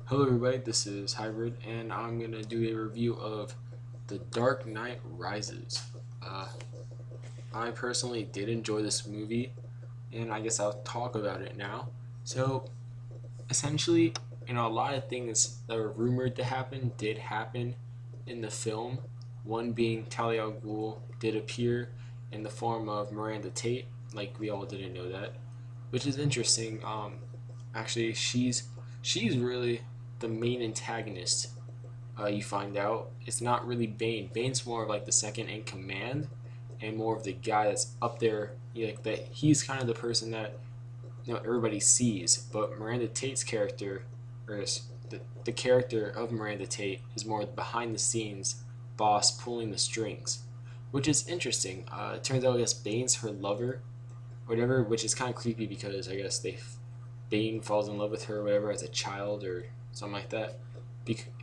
Hello everybody, this is Hybrid, and I'm going to do a review of The Dark Knight Rises. Uh, I personally did enjoy this movie, and I guess I'll talk about it now. So, essentially, a lot of things that were rumored to happen did happen in the film. One being Talia al Ghul did appear in the form of Miranda Tate, like we all didn't know that, which is interesting. Actually, she's really the main antagonist. You find out it's not really Bane. Bane's more of like the second in command, and more of the guy that's up there. Like that, he's kind of the person that everybody sees. But Miranda Tate's character, or the character of Miranda Tate, is more behind the scenes boss pulling the strings, which is interesting. It turns out I guess Bane's her lover, whatever, which is kind of creepy because I guess Bane falls in love with her or whatever as a child or something like that,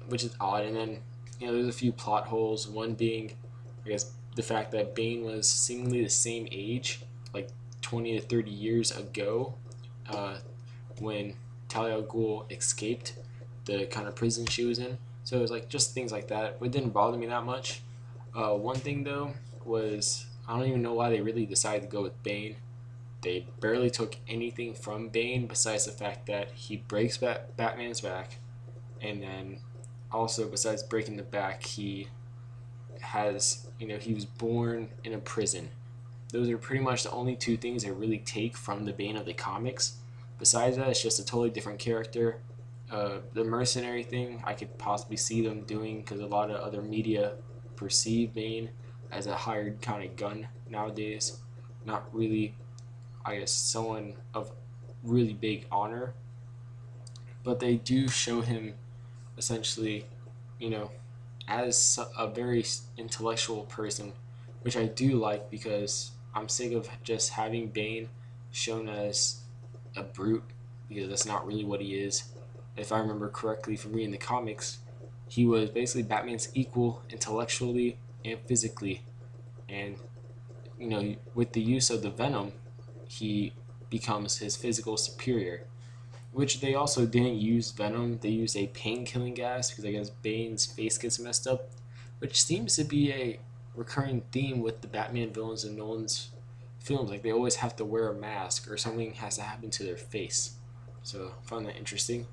which is odd. And then there's a few plot holes. One being, I guess, the fact that Bane was seemingly the same age, like 20 to 30 years ago, uh, when Talia al Ghul escaped the kind of prison she was in. So it was like just things like that. It didn't bother me that much. One thing though was I don't even know why they really decided to go with Bane. They barely took anything from Bane besides the fact that he breaks Batman's back, and then also besides breaking the back, he has he was born in a prison. Those are pretty much the only two things I really take from the Bane of the comics. Besides that, it's just a totally different character. The mercenary thing, I could possibly see them doing because a lot of other media perceive Bane as a hired kind of gun nowadays. Not really, I guess, someone of really big honor. But they do show him essentially, you know, as a very intellectual person, which I do like because I'm sick of just having Bane shown as a brute because that's not really what he is. If I remember correctly from reading the comics, he was basically Batman's equal intellectually and physically. And, with the use of the Venom, he becomes his physical superior, which they also didn't use Venom. They used a pain-killing gas because I guess Bane's face gets messed up, which seems to be a recurring theme with the Batman villains in Nolan's films. Like they always have to wear a mask or something has to happen to their face. So I found that interesting.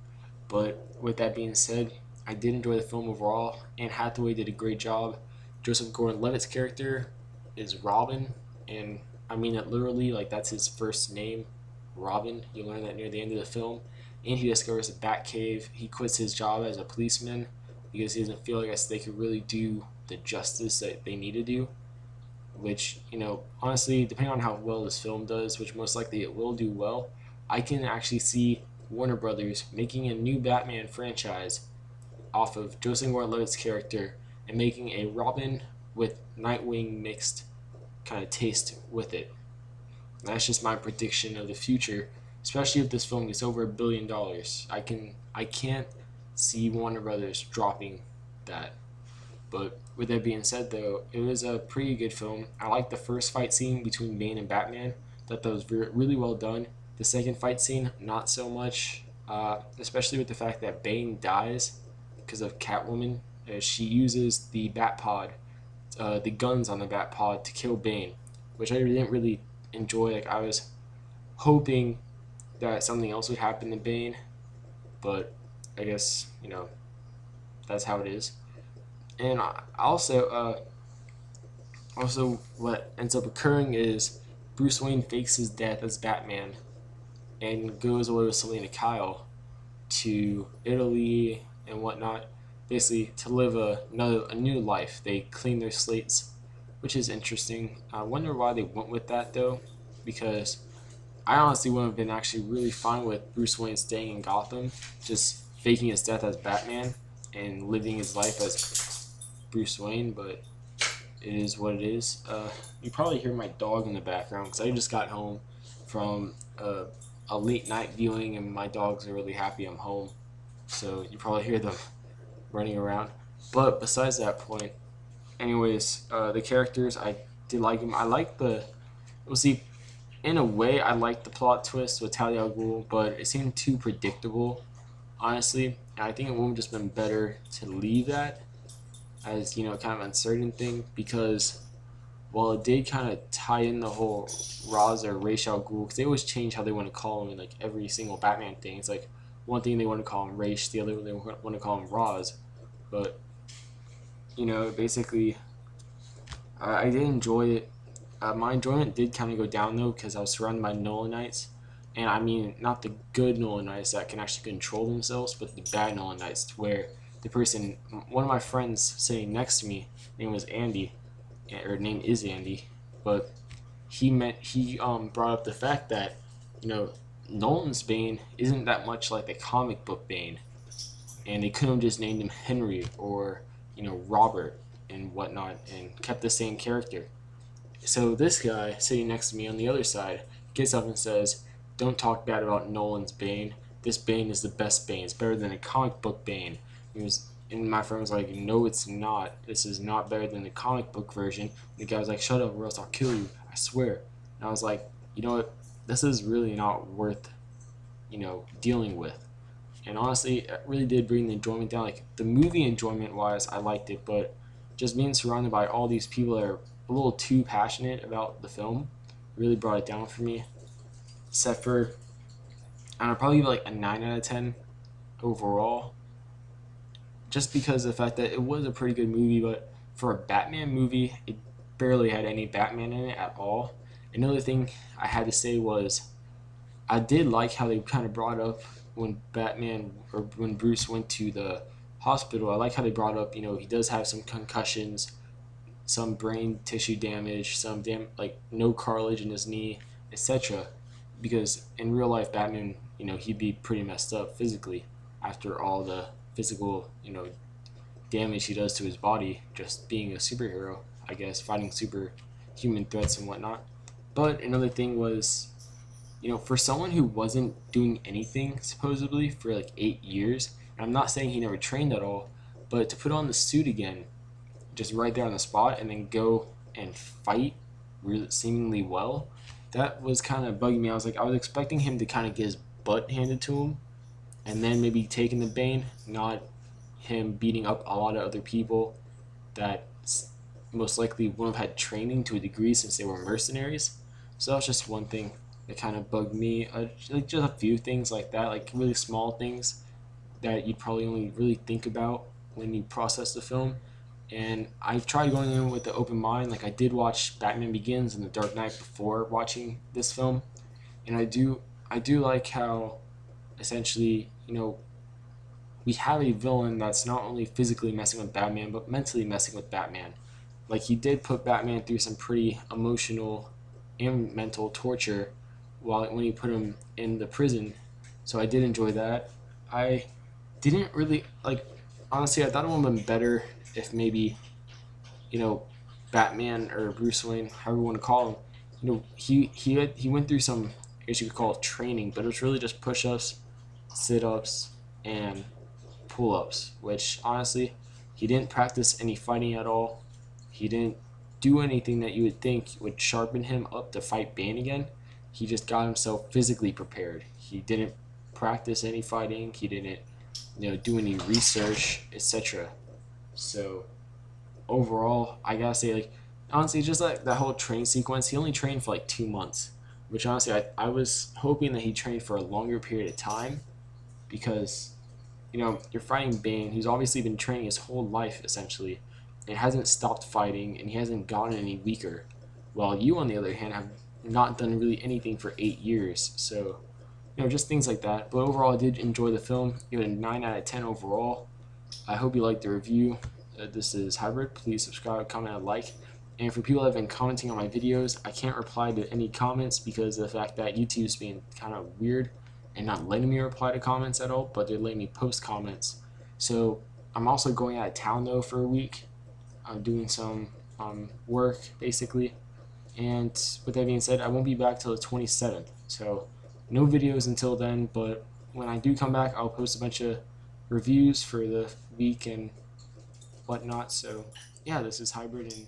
But with that being said, I did enjoy the film overall. Anne Hathaway did a great job. Joseph Gordon-Levitt's character is Robin, and I mean it literally. Like that's his first name, Robin. You learn that near the end of the film. And he discovers a Batcave. He quits his job as a policeman because he doesn't feel like they could really do the justice that they need to do. Which, honestly, depending on how well this film does, which most likely it will do well, I can actually see Warner Brothers making a new Batman franchise off of Joseph Gordon-Levitt's character and making a Robin with Nightwing mixed kind of taste with it. That's just my prediction of the future, especially if this film gets over $1 billion. I can't see Warner Brothers dropping that. But with that being said, though, it was a pretty good film. I liked the first fight scene between Bane and Batman. Thought that was really well done. The second fight scene, not so much, especially with the fact that Bane dies because of Catwoman. She uses the Bat Pod, the guns on the Bat Pod to kill Bane, which I didn't really enjoy. Like I was hoping that something else would happen to Bane, but I guess that's how it is. And also what ends up occurring is Bruce Wayne fakes his death as Batman and goes away with Selena Kyle to Italy and whatnot, basically to live a new life. They clean their slates, which is interesting. I wonder why they went with that though, because I honestly would have been actually really fine with Bruce Wayne staying in Gotham, just faking his death as Batman and living his life as Bruce Wayne, but it is what it is. You probably hear my dog in the background because I just got home from a late night viewing and my dogs are really happy I'm home. So you probably hear them running around. But besides that point, anyways, the characters, I did like them. I like see, in a way, I liked the plot twist with Talia al Ghul, but it seemed too predictable, honestly. And I think it would have just been better to leave that as, you know, kind of uncertain thing, because while it did kind of tie in the whole Ra's or Ra's al Ghul, because they always change how they want to call him in like every single Batman thing. It's like one thing they want to call him Ra's, the other they want to call him Ra's. But you know, basically, I did enjoy it. My enjoyment did kind of go down though, because I was surrounded by Nolanites, and I mean not the good Nolanites that can actually control themselves, but the bad Nolanites, where the person, one of my friends sitting next to me, name was Andy, or name is Andy, but he brought up the fact that, you know, Nolan's Bane isn't that much like the comic book Bane, and they couldn't have just named him Henry or, you know, Robert and whatnot and kept the same character. So this guy sitting next to me on the other side gets up and says, "Don't talk bad about Nolan's Bane. This Bane is the best Bane. It's better than a comic book Bane." And my friend was like, "No, it's not. This is not better than the comic book version." And the guy was like, "Shut up, or else I'll kill you. I swear." And I was like, you know what? This is really not worth, you know, dealing with. And honestly, it really did bring the enjoyment down. Like the movie enjoyment wise, I liked it, but just being surrounded by all these people that are a little too passionate about the film really brought it down for me. Except for, I don't know, probably like a 9 out of 10 overall. Just because of the fact that it was a pretty good movie, but for a Batman movie, it barely had any Batman in it at all. Another thing I had to say was, I did like how they kind of brought up when Batman, or when Bruce went to the hospital. I like how they brought up, you know, he does have some concussions, some brain tissue damage, like no cartilage in his knee, etc. Because in real life, Batman, you know, he'd be pretty messed up physically after all the physical, you know, damage he does to his body just being a superhero, I guess, fighting superhuman threats and whatnot. But another thing was, you know, for someone who wasn't doing anything supposedly for like 8 years, and I'm not saying he never trained at all, but to put on the suit again, just right there on the spot, and then go and fight really seemingly well, that was kind of bugging me. I was expecting him to kind of get his butt handed to him, and then maybe taking the Bane, not him beating up a lot of other people that most likely wouldn't have had training to a degree since they were mercenaries. So that was just one thing that kind of bugged me. Like just a few things like that, like really small things that you'd probably only really think about when you process the film. And I've tried going in with an open mind. Like I did watch Batman Begins and The Dark Knight before watching this film, and I do like how essentially, you know, we have a villain that's not only physically messing with Batman but mentally messing with Batman. Like he did put Batman through some pretty emotional and mental torture when he put him in the prison. So I did enjoy that. I didn't really like, honestly, I thought it would have been better if maybe, you know, Batman or Bruce Wayne, however you want to call him, you know, he went through some, I guess you could call it training, but it was really just push-ups, sit-ups, and pull-ups, which honestly, he didn't practice any fighting at all. He didn't do anything that you would think would sharpen him up to fight Bane again. He just got himself physically prepared. He didn't practice any fighting. He didn't, you know, do any research, etc. So overall, I gotta say, like, honestly, just like that whole train sequence, he only trained for like 2 months, which honestly, I was hoping that he trained for a longer period of time, because, you know, you're fighting Bane, who's obviously been training his whole life essentially, and hasn't stopped fighting, and he hasn't gotten any weaker, while you, on the other hand, have not done really anything for 8 years. So, you know, just things like that. But overall, I did enjoy the film. Give it a 9 out of 10 overall. I hope you liked the review. This is Hybrid. Please subscribe, comment, and like. And for people that have been commenting on my videos, I can't reply to any comments because of the fact that YouTube's being kind of weird and not letting me reply to comments at all, but they're letting me post comments. So I'm also going out of town though for a week. I'm doing some work basically. And with that being said, I won't be back till the 27th. So no videos until then, but when I do come back, I'll post a bunch of reviews for the week and whatnot. So yeah, this is Hybrid, and